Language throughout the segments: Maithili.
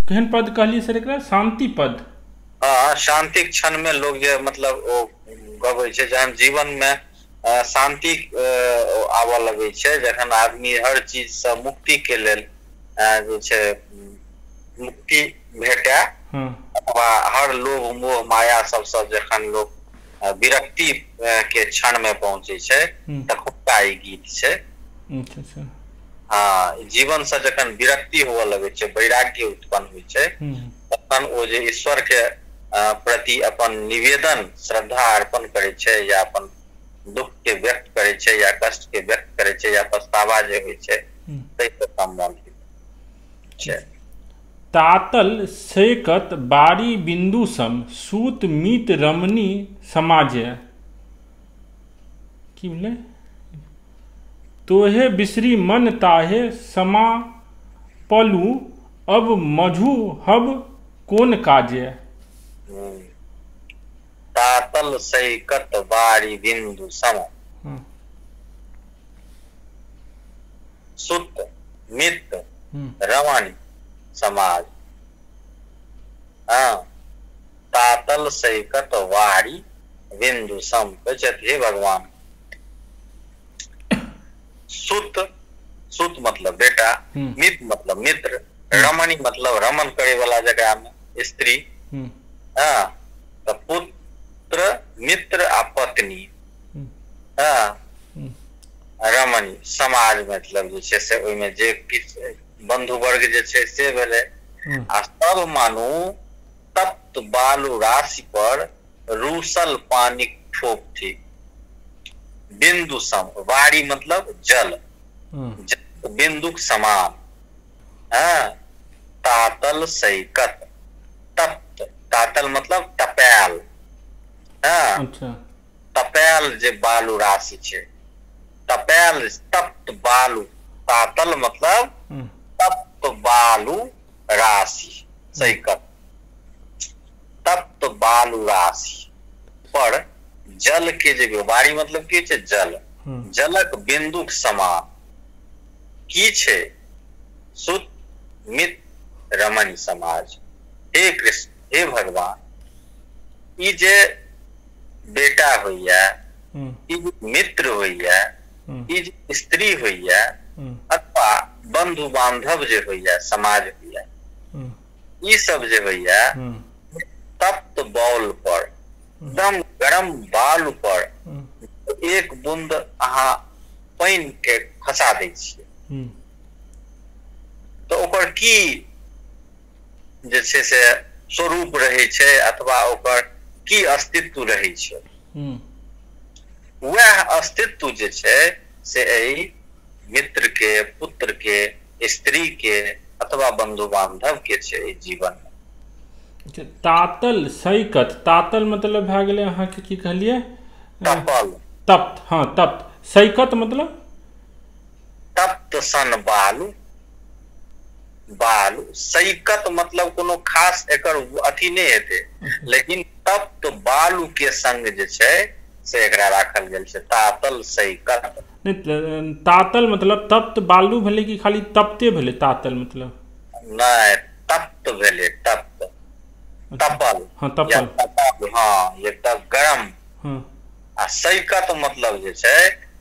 केहन पद कहलिए सर एकरा? शांति पद। हाँ, शांति क्षण में लोग जे मतलब ओ गबै छै, जहन जीवन में शांति आबऽ लगे छै, जखन आदमी हर चीज से मुक्ति के लेल जे छै मुक्ति भेटै, अथवा हर लोभ मोह माया सबसे जखन लोग विरक्ति के क्षण में पहुंचे छै तखुनका ई गीत छै। हाँ, जीवन से जखन विरक्ति होवे लगे छै, वैराग्य उत्पन्न होइ छै, तखन ओ जे ईश्वर के प्रति अपन निवेदन श्रद्धा अर्पण करे छै, या अपन दुख के व्यक्त करे छै, या कष्ट के व्यक्त करे छै, या पछतावा जे होइ छै तै से संबंधित छै। तातल सैकत बारी बिंदु सम सूत मीत रमणी समाजे। की बोले? तोहे बिसरी मन ताहे समा पलू अब मझू हब कौन काजे। तातल सैकत बारी बिंदु सम सुत मित रमण समाज। हाँ, तातल सैकत वारी बिंदु सम। हे भगवान, सुत, सुत मतलब बेटा, मित मतलब मित्र, रमणी मतलब रमन करे वाला जगह में स्त्री, हाँ, तो पुत्र मित्र आ पत्नी, हाँ, रमणी समाज मतलब जे छै से ओइमे जे किछु बंधु वर्ग जे छै से भेलै। आ सब मानू तप्त बालू राशि पर रूसल पानी ठोप थी। बिंदु सम, वारी मतलब जल, बिंदुक समान। हाँ, तातल सैकत, तप्त, तातल मतलब तपैल, हाँ, तपैल जे बालू राशि छै, तपैल तप्त बालू, तातल मतलब तप्त बालू राशि, सैकत तप्त बालू राशि पर जल के जे बारी मतलब की छै? जल, जलक बिंदुक समान की छै? सुत मित रमणी समाज। हे कृष्ण, हे भगवान, ई जे बेटा होइया, ई मित्र होइया, ई जे स्त्री होइया, अथवा बंधु बांधव जे होइया, समाज होइया, ई सब जे होइया तप्त बॉल पर, एकदम गरम बालू पर एक बूंद अहाँ पानि के खसा दै छियै, तो ओकर की जे छै से स्वरूप रहै छै, अथवा ओकर की अस्तित्व रहै छै? वह अस्तित्व जे छै से एहि मित्र के, पुत्र के, स्त्री के अथवा बंधु बांधव के छै जीवन में। तातल सैकत, तातल मतलब भए गेलै अहाँके की कहलिए? तपल, तप्त, हाँ तप्त। सैकत मतलब तप्त सन बालू, बालू। सैकत मतलब कोनो खास एकर अथी नहीं हेतै, लेकिन तप्त बालू के संग जे छै से एकरा राखल गेल छै, तातल सैकत। नहीं, तातल मतलब तप्त बालू भेलै कि खाली तप्ते भेलै तातल मतलब? नहीं, तप्त भेलै, तप्त, तपल, हाँ तपल, हाँ, ये तब गरम। आ सैकत मतलब जे छै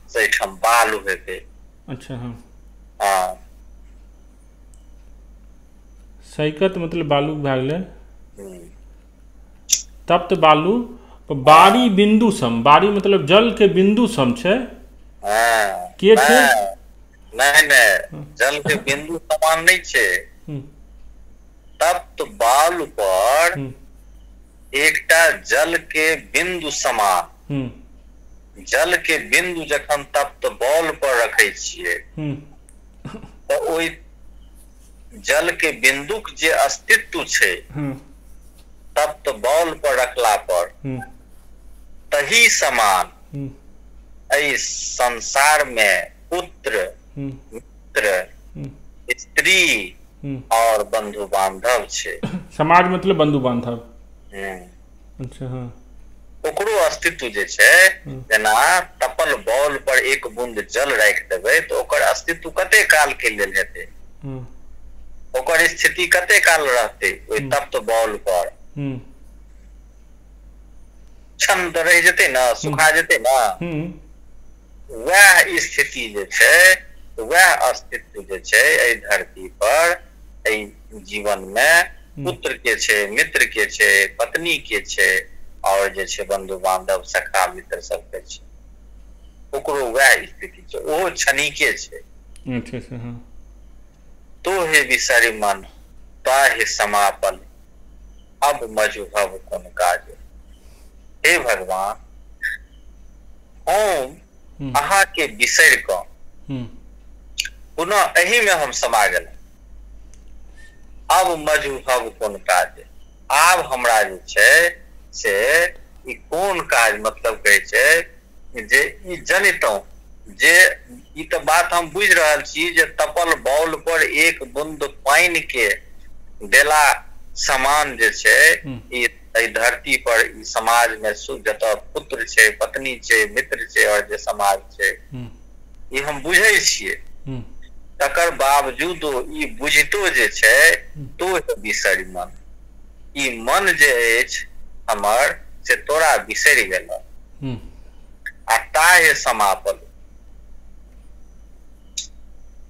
से एठम बालू हेतै। अच्छा, हाँ, हाँ, सैकत मतलब बालू भए गेलै, तप्त बालू। बारी बिंदु सम, बारी मतलब जल के बिंदु सम छै। के छै? नहीं, जल के बिंदु समान नहीं छै। तप्त बालू पर एकटा जल के बिंदु समान, जल के बिंदु जखन तप्त बॉल पर रखे छियै तो ओइ जल के बिंदुक जे अस्तित्व छै तप्त बॉल पर रखला पर तही समान एहि संसार में पुत्र, मित्र, स्त्री और बंधु बांधव छै। समाज मतलब बंधु बांधव। अच्छा, हाँ, ओकरो अस्तित्व जे छै, जेना तपल बॉल पर एक बूंद जल राखि देबै तो ओकर अस्तित्व कते काल के लेल हेतै? ओकर स्थिति कते काल रहते ओहि तप्त बॉल पर, क्षण तो रह जेते ना, सुखा जेते ना। वह स्थिति जे छै, वह अस्तित्व जे छै एहि धरती पर, एहि जीवन में पुत्र के छै, मित्र के छै, पत्नी के छै, और जे छै बंधु बांधव सखा मित्र सबके छै, ओकरो वह स्थिति छै, ओहो क्षणिके छै। तो हे बिसरि मन ताहि समापन, अब मजुहब कोन काज। हे भगवान, हम अहाँ के बिसरि कऽ पुनः एही में हम समा गेलहुँ। अब मजुहब कोन काज, आब हमरा जे छै से ई कोन काज, मतलब कहै छै जे ई जनितहुँ जे ई तो बात हम बुझ रहल छी जे तपल बॉल पर एक बूंद पानि के देला समान जे छै ई धरती पर, ई समाज में जतऽ पुत्र छै, पत्नी छै, मित्र छै, और जे समाज छै, ई हम बुझे छियै। तकर बावजूद ई बुझितो जे छै तो बिसरि मन, ई मन जे अछि हमर से तोरा बिसरि गेलौ। आ ताहे समापन,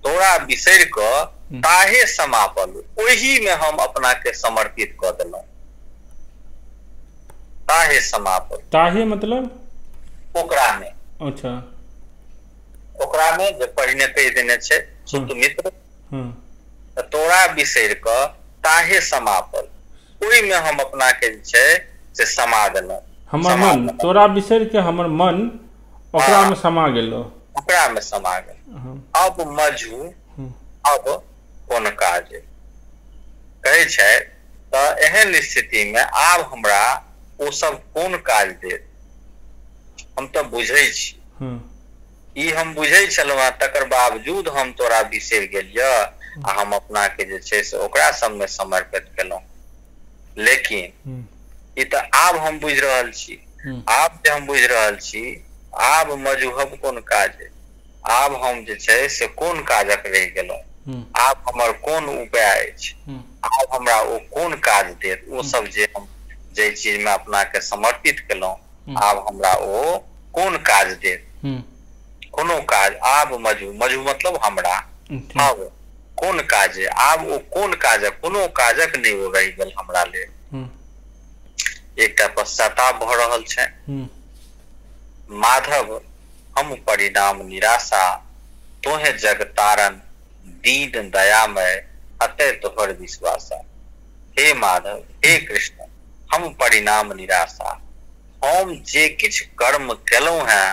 तोरा बिसरि कऽ ताहे समापन, ओही में हम अपना के समर्पित कऽ देलहुँ। ताहे समापन, ताहे मतलब ओकरा में, अच्छा, ओकरा में जे पहिने कहि देने छै सुत मित्र, तोरा बिसरि कऽ ताहे समापन, ओहि में हम अपना के जे छै से समा देलहुँ। हमर मन, तोरा बिसरि के हमर मन ओकरा में समा गेलो, ओकरा में समा गेल। अब मजू अब कोन काज कहै छै, तऽ एहन स्थिति में आब हमरा ओ सब कोन काज देत। हम तो बुझै छी, ई हम बुझै छलहुँ, तकर बावजूद हम तोरा बिसरि गेलियै आ हम अपना के जे छै से ओकरा सब में समर्पित केलहुँ। लेकिन ई तो आब हम बुझि रहल छी, आब जे हम बुझि रहल छी, आब मजुहब कोन काज, आब हम जे छै से कोन काजक रहि गेलहुँ, आब हमर कोन उपाय अछि, आब हमरा ओ कोन काज देत, ओ सब जे हम जे चीज में अपना के समर्पित केलहुँ, आब हमरा ओ कोन काज देत। कोनो काज, आब मजू, मजू मतलब हमरा, आब कोन काज, आब ओ कोन काजक, कोनो काजक नहीं ओ रहि गेल हमरा लेल। एकटा पश्चाताप भऽ रहल छै। माधव हम परिणाम निराशा, तोहे जगतारण दीन दयामय, अतः तोहर विश्वासा। हे माधव, हे कृष्ण, हम परिणाम निराशा, हम जे किछ कर्म केलहुँ हैं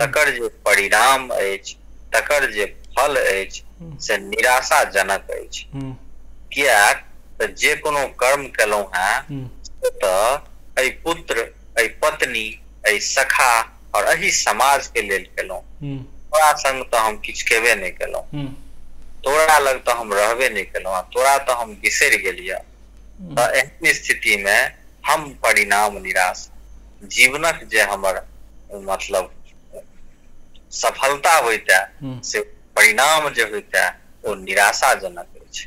तकर जे परिणाम अछि, तकर जे फल अछि से निराशाजनक अछि। कियाक तऽ जे कोनो कर्म केलहुँ हैं तऽ एहि पुत्र, एहि पत्नी, एहि सखा और एहि समाज के लेल केलहुँ। तोरा संग तो हम किछ केबे नहीं केलहुँ, तोरा लग तो हम रहबे नहीं केलहुँ, तोरा तो हम बिसरि गेलियै। तऽ एहन स्थिति में हम परिणाम निराश, जीवनक जे हमर मतलब सफलता होइता से परिणाम जे होइता ओ निराशाजनक अछि।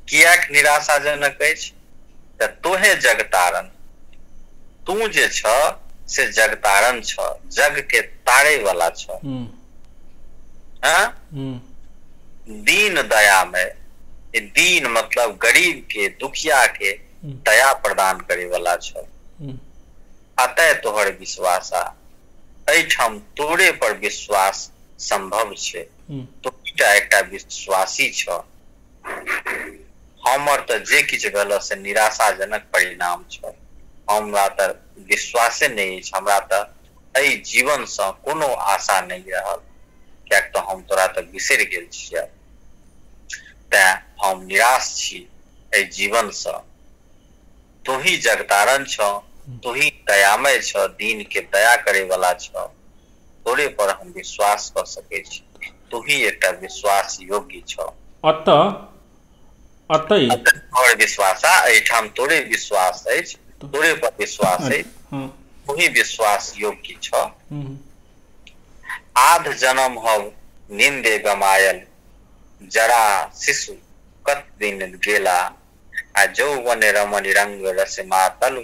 कियाक निराशाजनक अछि, तऽ तोहे जगतारण, तू जे छ से जगतारण छ, जग के तारे वाला छ। दीन दयामय, दीन मतलब गरीब के, दुखिया के दया प्रदान करे वाला छ। अतः तोहर विश्वासा, एहिठाम तोरे पर विश्वास संभव छै, तो एकटा विश्वासी छ। हमर तऽ जे किछु भेल से निराशाजनक परिणाम छ, हमरा तऽ विश्वासे नहीं अछि, हमरा तऽ एहि जीवन से कोनो आशा नहीं रहल, कियाक तऽ हम तोरा तऽ बिसरि गेल छियै, तें हम निराश छी एहि जीवन से। तू ही जगतारण छ, तू ही दयामय छ, दीन के दया करे वाला छ, तोरे पर हम विश्वास कर सके छी, तू ही एकटा विश्वास योग्य छ। तोहर विश्वास, एहिठाम तोरे विश्वास अछि, तोरे पर विश्वास अछि, तू ही विश्वास योग्य छ। आध जन्म हव निंदे गमायल, जरा शिशु कत दिन गेला आ जौवन रमणी रंग रस मातल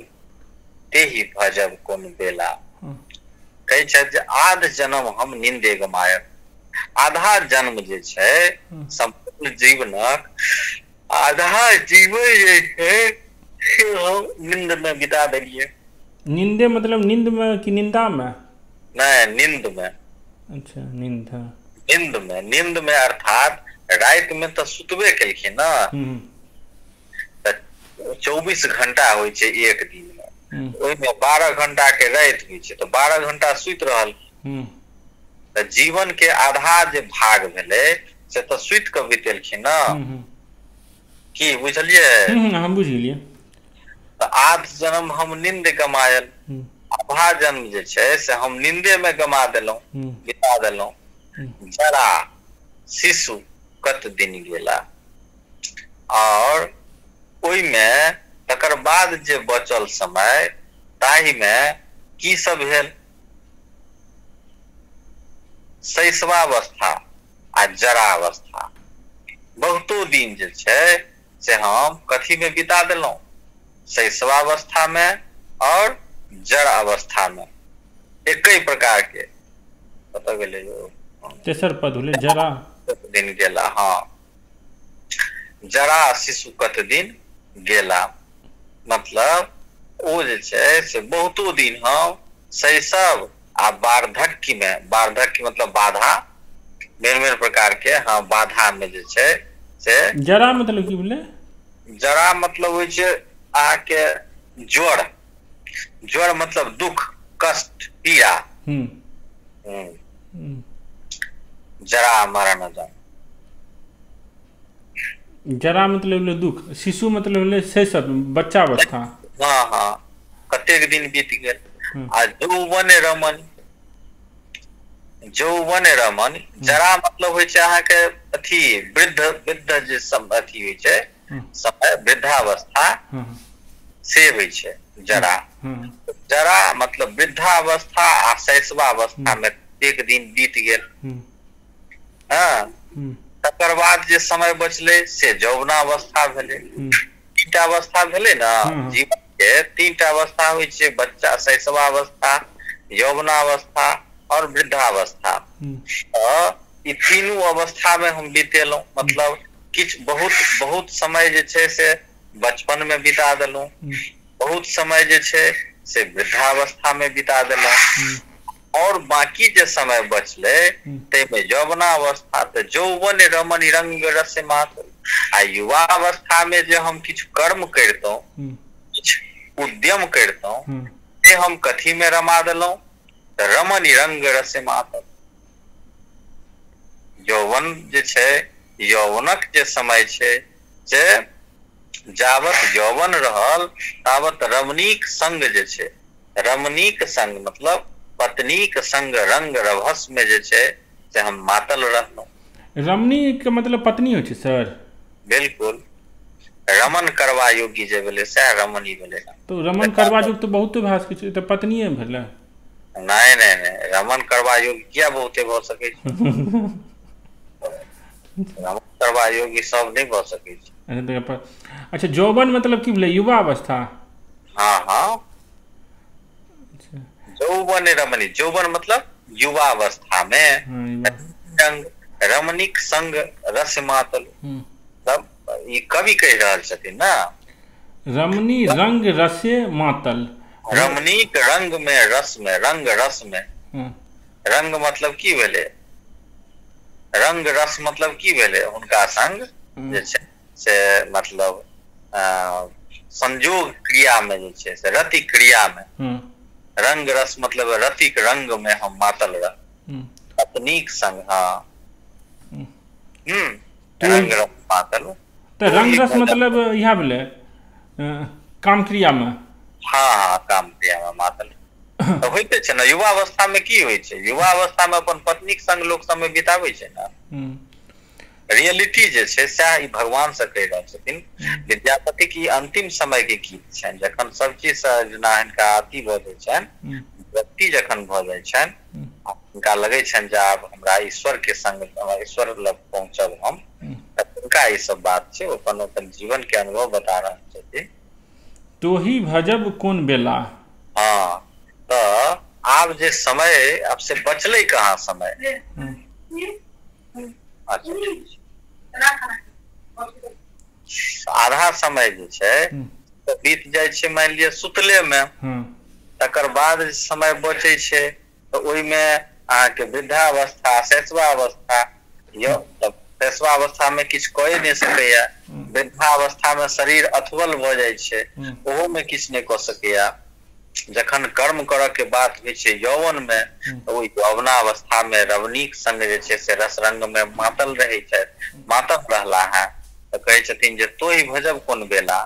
तेहि भजब कोन बेला। कहै छै जे आध जन्म हम निंदे गमायब, आधा जन्म जे छै संपूर्ण जीवनक आधा जीवन जे छै से हम निंद में बिता देलिए। निंदे मतलब नींद में कि निंदा में? नहीं, नींद में। अच्छा, नींद। नींद में अर्थात रात में तो सुतबे केलखिन ना, 24 घंटा होइ छै एक दिन में, ओहिमे 12 घंटा के रात होइ छै, तो 12 घंटा सुति रहल। तो जीवन के आधा जे भाग भेलै से तो सुति के बितेलखिन ना। की बुझलिए? हम बुझ गेलिए। तो आध जन्म हम नींद गमायल, आधा जन्म जे छै से हम नींदे में गमा देलहुं, बिता देलहुं। जरा शिशु कत दिन गेला, और ओई में तकर बाद जे बचल समय ताहि में की सब भेल? शैशवावस्था आ जरावस्था। बहुतो दिन जे छै से हम कथी में बिता देलहुं? शैशवावस्था में और जड़ अवस्था में। एक ही प्रकार के पता गेले जो तेसर पद होले जरा दिन गेला। हाँ, जरा शिशु कत दिन गेला मतलब ओ जे छै से बहुतो दिन हम शैशव आ वार्धक्य में, वार्धक्य मतलब बाधा, मेन प्रकार के हाँ बाधा में जे छै से। जरा मतलब की बोले? जरा मतलब होइ छै आके ज्वर, ज्वर मतलब दुख, कष्ट, पीड़ा। जरा मरण जन। जरा मतलब होले दुख, शिशु मतलब होले शैशव, बच्चा अवस्था। हाँ हाँ, कतेक दिन बीत गेल। आ जौवन रमन, जौवन रमन, जरा मतलब होइ छै अहाँके अथी वृद्ध जे सब अथी होइ छै समय, वृद्धावस्था से होइ छै जरा। जरा मतलब वृद्धावस्था आ शैशवावस्था में एक दिन बीत गेल। हाँ, तकर बाद जे समय बचले से यौवनावस्था भेलै। 3टा अवस्था भेलै ना जीवन के, 3टा अवस्था होइ छै बच्चा, शैशवावस्था, यौवनावस्था और वृद्धावस्था। ई तीनों अवस्था में हम बितेलहुं, मतलब किछ बहुत समय जे छै से बचपन में बिता देलहुं, बहुत समय जे छै से वृद्धावस्था में बिता देलहुं, और बाकी जे समय बचले तेमे यौवनावस्था। तो जौवन रमण रंग रस मात, आ युवावस्था में जे हम किछु कर्म करतों, किछु उद्यम करतों, से हम कथी में रमा देलहुं? रमण रंग रस मात। यौवन जे छै, यौवनक जे समय छै से जावत यौवन रहल तावत रमणीक संग जे छै, रमणीक संग मतलब पत्नीक संग रंग रभस में जे छै से हम मातल रहलहुं। रमणी के मतलब पत्नी होइ छै सर? बिल्कुल, रमन करवा योगी जे भेलै सएह रमणी भेलै। तो रमन करवा योगी तो बहुते भए सकै छै, तो पत्निये भेलै? नहीं, रमन करवा योगी किया बहुते भ सकै छै? रमन करवा योगी सब नहीं भ सकै छै। अच्छा, यौवन मतलब की भेलै? युवा अवस्था। हाँ हाँ, जौवन रमणी, जौवन मतलब युवावस्था में रंग रमणीक संग रस मातल। तब ये कवि कह रहल छथिन ना, रमणी रंग रसे मातल। रमणीक रंग में रस में, रंग रस में। रंग मतलब की भेले? रंग रस मतलब की भेले? हुनका संग जे छै से मतलब संयोग क्रिया में जे छै से रति क्रिया में। रंग रस मतलब रतिक रंग में हम मातल रह, पत्नीक संग। हाँ, रंग रस मातल। तो रंग रस मतलब यह भेले काम क्रिया में। हाँ हाँ, काम क्रिया में मातल। तो होइते छै ना, युवावस्था में की होइ छै? युवावस्था में अपन पत्नीक संग लोक समय बिताबै छै ना। रियलिटी जे छै सएह ई भगवान से कहि रहल छथिन। विद्यापति की अंतिम समय के गीत छनि, जखन सब चीज से जेना हिनका अथी भऽ जाइ छनि, व्यक्ति जखन भऽ जाइ छनि, हुनका लगै छनि जे आब हमरा ईश्वर के संग, ईश्वर लग पहुँचब हम, हुनका ई सब बात छै, अपन अपन जीवन के अनुभव बता रहल छथिन। तो ही भजब कोन बेला। हाँ, तो आब जे समय अब से बचले कहाँ समय। अच्छा, आधा समय जे छै तो बीत जाय छै, मान लिअ सुतले में, तकर बाद समय बचे छै तो ओहि में अहाँके वृद्धावस्था, शैशवावस्था, यो शैशवावस्था में किछु कऽ नहीं सकैया, वृद्धावस्था में शरीर अथवल भ जाय छै, ओहो में किछु नहीं कऽ सकैया। जखन कर्म करऽ के बात होइ छै यौवन में, तो यौवनावस्था में रवनीक संग जे छै से रसरंग में मातल रहै छै, मातल रहला है तो कहै छथिन जे तोहि भजब कोन बेला।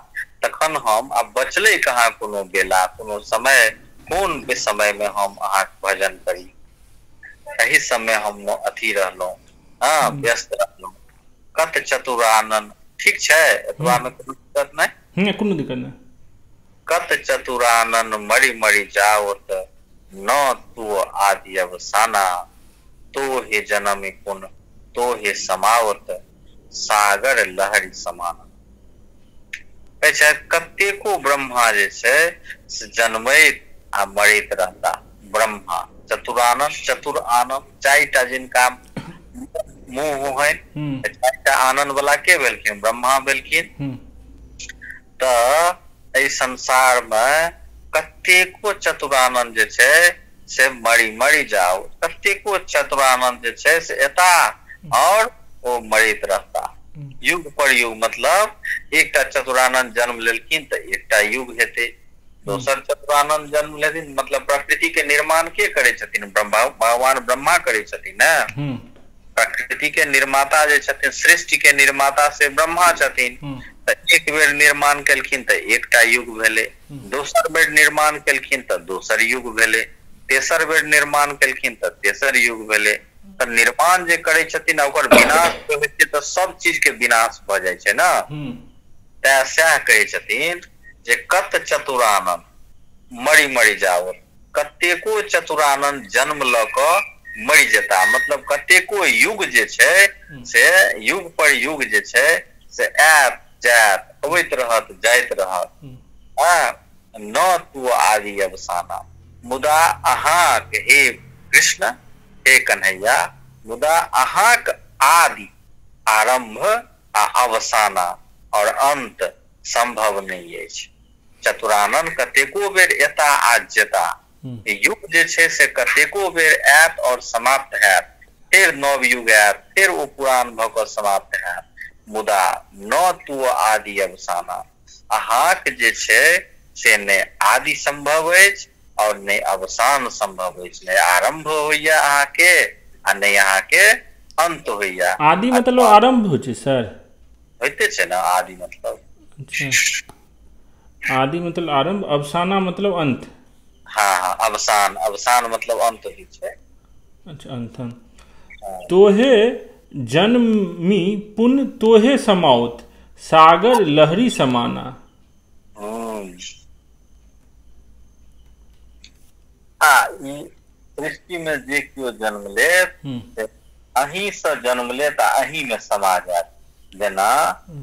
तखन हम अब बचले कहाँ कोनो बेला, कोनो समय, कोन समय में हम अहाँ भजन करी। एही समय हम अथी रहलहुँ, हाँ व्यस्त रहलहुँ। कत चतुरानन, ठीक छै, एतबा में कोनो दिक्कत नहीं, कोनो दिक्कत नहीं। कत चतुरानन मरि मरि जाओत, न तू आदि अवसाना, तो हे जन्म कुन, तो हे समावत, सागर लहरी समान। कतेको ब्रह्मा जे छै से जन्मैत आ मरैत रहता। ब्रह्मा चतुरानन, चतुर आनंद, चारिटा जिनका मुंह है, चारिटा आनंद वाला के भेलखिन, ब्रह्मा भेलखिन। तो एहि संसार में कतेको चतुरानंद जे छै से मरी मरी जाओ, कतेको चतुरानंद जे छै से एता और वो मरैत रहता। युग पर युग, मतलब एकटा चतुरानंद जन्म लेलखिन तो एकटा युग हेते, दोसर चतुरानंद जन्म लेथिन, मतलब प्रकृति के निर्माण के करे छथिन, भगवान ब्रह्मा करे छथिन ने। प्रकृति के निर्माता जे छथिन, सृष्टि के निर्माता से ब्रह्मा छथिन। तो एक बेर निर्माण केलखिन तो एकटा युग भेले, दोसर बेर निर्माण केलखिन तो दोसर युग भेले, तेसर बेर निर्माण केलखिन तो तेसर युग भेले। तो निर्माण जे करे छथिन ओकर विनाश होइ छै तो सब चीज के विनाश भ जाय छै ना। तैं सएह कहै छथिन जे कत चतुरानंद मरि मरि जाओ, कतेको चतुरानंद जन्म ल क मरि जेता, मतलब कतेको युग जे छै से युग पर युग जे छै से आयत जायत, अबैत रहत जाइत रहत। न तू आदि अवसाना, मुदा अहाँक हे कृष्ण, हे कन्हैया, मुदा अहाँक आदि, आरंभ आ अवसाना और अंत संभव नहीं अछि। चतुरानन कतेको बेर एता आ जेता, युग जे छै से कतेको बेर आयत और समाप्त हैत, फिर नव युग आयत, फिर ओ पुरान भ क समाप्त हैत। मुदा न तू आदि अवसाना, अहाँक जे छै से ने आदि संभव अछि और ने अवसान संभव अछि, ने आरंभ होइया अहाँके आ ने अहाँके अंत होइया। आदि मतलब आरंभ होइ छै सर, होइते छै ना आदि मतलब। अच्छा, आदि मतलब आरंभ, अवसाना मतलब अंत। हाँ हाँ, अवसान, अवसान मतलब अंत ही छै। अच्छा, अंत। तोहे जन्मी पुन तोहे समाओत, सागर लहरी समाना। ई सृष्टि में जे केओ जन्म ले अहीं से जन्म ले तो अहीं में समा जात। जेना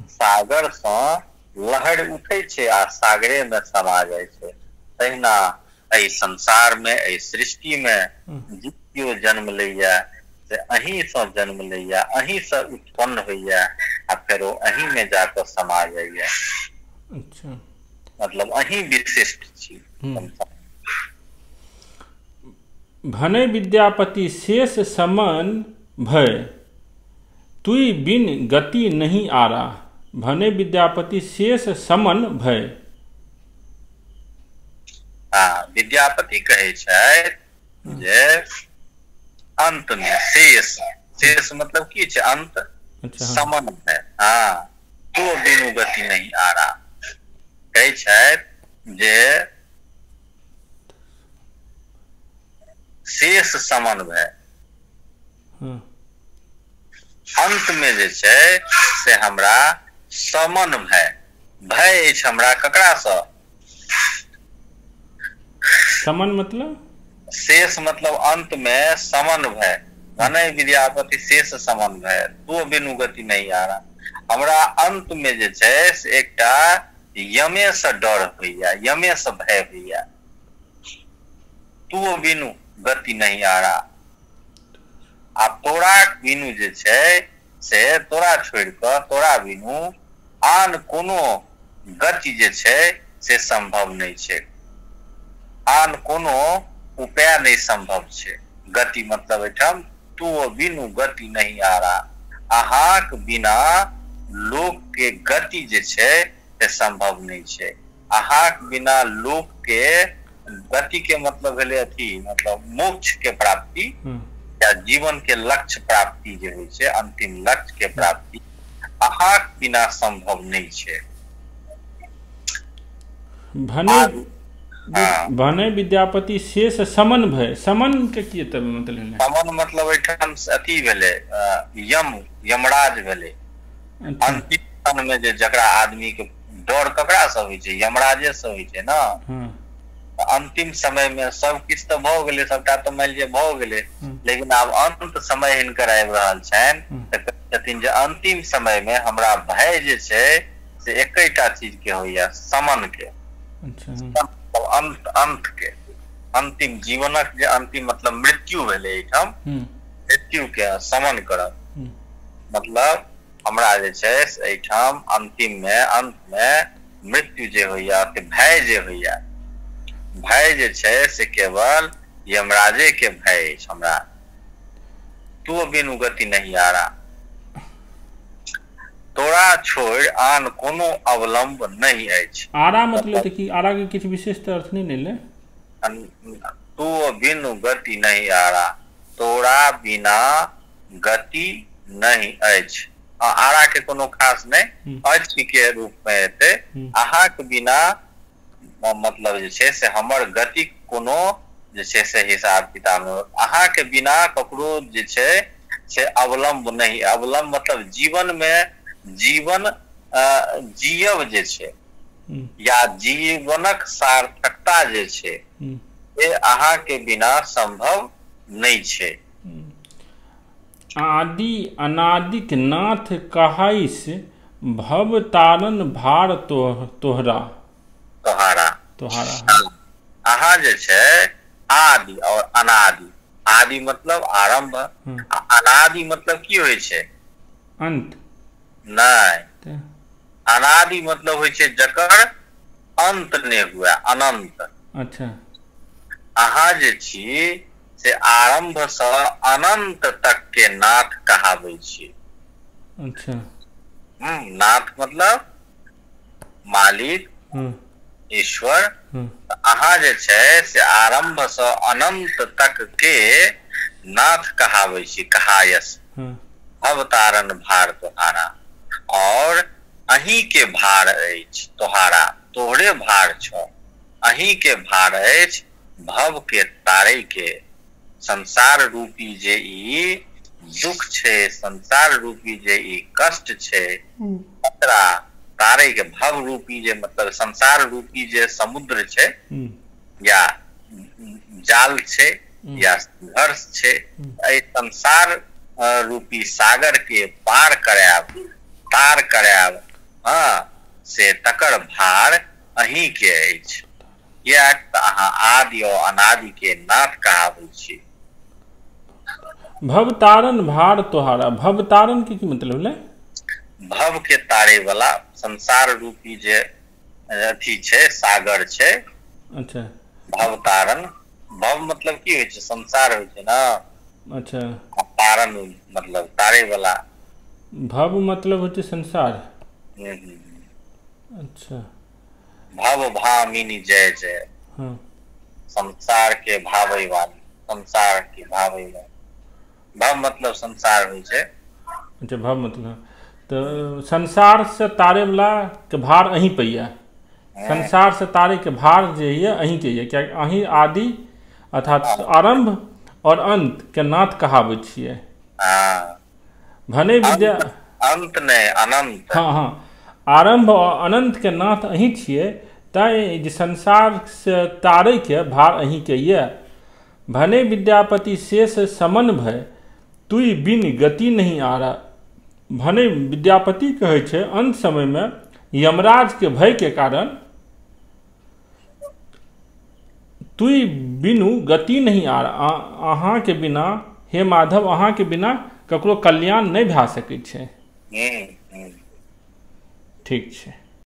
सागर से लहर उठे छै आ सागरे में समा जाय छै, तहिना एहि संसार में, एहि सृष्टि में जे केओ जन्म लैया से अहीं से जन्म लैया, अहीं से उत्पन्न होइया आ फिर अहीं में जाकर समा जाइया। अच्छा, मतलब अहीं विशिष्ट छी। भने विद्यापति शेष समन भय, तुई बिन गति नहीं आरा। भने विद्यापति शेष समन भय। हाँ, विद्यापति कहे छै जे अंत में शेष, शेष मतलब की छै अंत। अच्छा, समन है, हाँ, तो बिनु गति नहीं आ रहा। कहे छै जे शेष समन भय, अंत में जे छै से हमरा समन भय, भय अछि हमरा ककरा सँ? समन मतलब शेष मतलब अंत में समन भय। भने विद्यापति शेष समन भय, तो बिनु गति नहीं आ रहा। हमरा अंत में जे छै से एकटा यमे से डर होइया, यमे से भय होइया। तू बिनु गति नहीं आ रहा। आ तोरा बिनु जे छै से तोरा छोड़ कऽ तोरा बिनु आन कोनो गति जे छै से संभव नहीं छै, आन कोनो उपाय नहीं संभव छै। गति मतलब एठाम तू बिनु गति नहीं आ रहा, अहाँक बिना लोक के गति जे छै से संभव नहीं छै। अहाँक बिना लोक के गति के मतलब भेलै अथी, मतलब मोक्ष के प्राप्ति या जीवन के लक्ष्य प्राप्ति जे होइ छै, अंतिम लक्ष्य के प्राप्ति अहाँक बिना संभव नहीं छै। भने विद्यापति शेष समन भय, समन के की मतलब? समन मतलब एठाम अथी भेलै यमराज भेलै। अंतिम क्षण में जे जकरा आदमी के डर ककरा से होइ छै, यमराजे से होइ छै ना। अंतिम समय में सब किछ तो भ गेलै, सबटा तो मान लिअ भ गेलै, लेकिन आब अंत समय हिनकर आबि रहल छनि तऽ कहथिन जे अंतिम समय में हमरा भय जे छै से एकैटा चीज के होइया, समन के। अंत के, अंतिम जीवनक जे अंतिम मतलब मृत्यु भेलै एहिठाम, मृत्यु के समन करब मतलब हमरा जे छै से एहिठाम अंतिम में अंत में मृत्यु जे होइया, भय जे होइया, भय जे छै से केवल यमराजे के भय अछि हमरा। तू बिनु गति नहीं आ रहा, तोरा छोड़ आन कोनो अवलंब नहीं अछि। आरा मतलब कि आरा के किछ विशेष अर्थ नहीं ले। तू बिनु गति नहीं आ रहा, तोरा बिना गति नहीं अछि। आरा के कोनो खास नहीं, अछि के रूप में एते। अहाँ के बिना मतलब जे छै से हमर गति कोनो जे छै से हिसाब किताब में, अहाँ के बिना ककरो जे छै से अवलंब नहीं। अवलंब मतलब जीवन में जीवन जीव जे छै या जीवनक सार्थकता जे छै से अहाँ के बिना संभव नहीं छै। आदि अनादिक नाथ कहाइस भव तारन भार तोहरा। अहाँ जे छै आदि और अनादि। आदि मतलब आरंभ, अनादि मतलब की होइ छै? अंत नहीं, अनादि मतलब होइ छै जकर अंत नहीं हुआ, अनंत। अच्छा, अहाँ जे छी से आरंभ से अनंत तक के नाथ कहाबै छी। अच्छा, नाथ मतलब मालिक, ईश्वर। अहाँ जे छै से आरंभ से अनंत तक के नाथ कहाबै छी, कहायस। अवतारण भार तोहारा, और अहीं के भार अछि तोहारा, तोहरे भार छो। अहीं के भार अछि भव के तारे के। संसार रूपी जे ई दुख छै, संसार रूपी जे ई कष्ट छै, तकरा तारे के भव रूपी जे मतलब संसार रूपी जे समुद्र छै या जाल छै या संघर्ष छै, एहि संसार रूपी सागर के पार करायब, तार करायब, से तकर भार अहीं के अछि। कियाक तऽ अहाँ आदि और अनादि के नाथ कहाबै छी। भवतारण भार तोहारा, भवतारण के की मतलब भेलै? भव के तारे वाला संसार रूपी जे अथी छै, सागर छै। अच्छा, भवतारण, भव मतलब की होइ छै? संसार होइ छै ना। अच्छा, तारण मतलब तारे वाला। भव मतलब होइ छै संसार। अच्छा, भव भामिनी जय जय। संसार के भावै वाली, संसार के भावै वाली। भव मतलब संसार होइ छै। अच्छा, भव मतलब तो संसार से तारे वाला के भार अहीं पे ये। संसार से तारे के भार जे ये अहीं के ये, क्या अहीं आदि अर्थात आरंभ और अंत के नाथ कहाबै छियै। भने विद्या अंत नहीं, अनंत। हाँ, आरंभ और अनंत के नाथ अहीं छियै, तैं जे संसार से तारे के भार अहीं के ये। भने विद्यापति शेष समन भय, तुई बिन गति नहीं आ रहा। भने विद्यापति कहै छै अंत समय में यमराज के भय के कारण तुई बिनु गति नहीं आ अहाँ के बिना हे माधव अहाँ के बिना ककरो कल्याण नहीं भए सकै छै। ठीक छै।